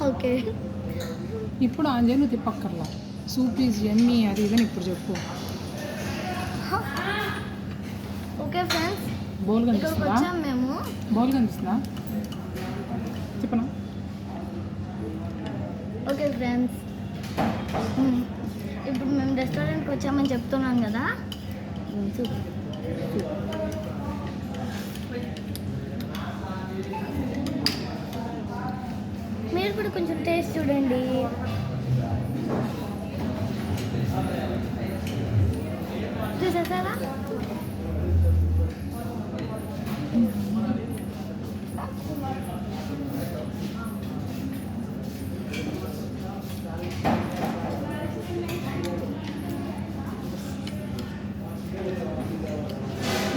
Okay. ఇప్పుడు Anjaneyulu తిప్పక్కర్లా. Soup is యమ్మీ అది ఇదని ఇప్పుడు చెప్పు. ఓకే ఫ్రెండ్స్, బౌల్ ఇక్కడికి కనిపిస్తుందా? వచ్చాం మేము. బౌల్ కనిపిస్తుందా? చెప్పనా? ఓకే ఫ్రెండ్స్, ఇప్పుడు మేము రెస్టారెంట్కి వచ్చామని చెప్తున్నాం కదా. సూప్ మీరు కూడా కొంచెం టేస్ట్ చూడండి. చూసేసారా?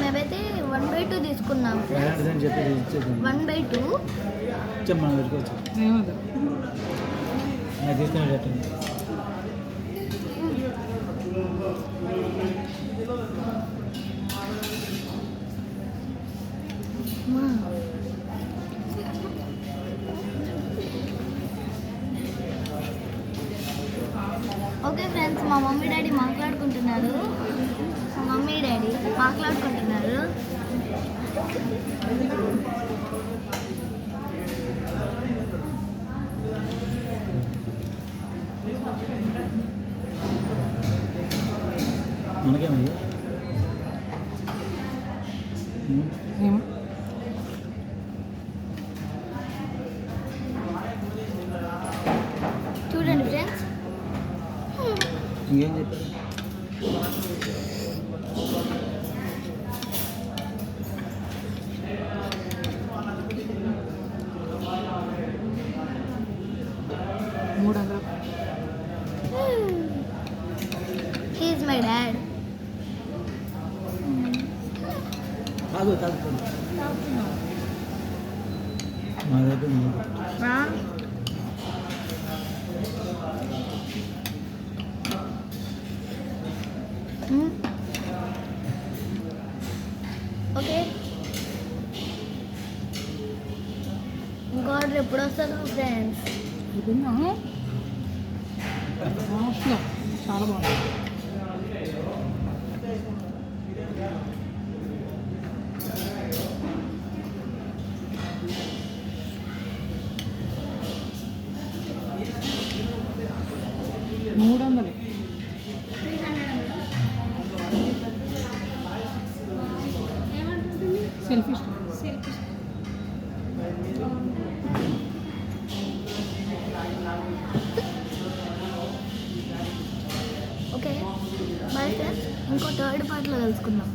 మేమైతే 1/2 తీసుకున్నాం ఫ్రెండ్స్. 1/2 ఏమవుతుంది? ఓకే ఫ్రెండ్స్, మా మమ్మీ డాడీ మాట్లాడుకుంటున్నారు. మనకేమయ్యా ఏమో చూడండి ఫ్రెండ్స్. ఇంకేం చెప్పారు? He is my dad. కాదు మా దగ్గర ఓకే, ఇంకో ఆర్డర్ ఎప్పుడు వస్తుందో ఫ్రెండ్స్. చాలా బాగుంది. $300 సెల్ఫీ ఓకే బాయ్ ఫ్రెండ్స్, ఇంకో థర్డ్ పార్ట్లో కలుసుకుందాం.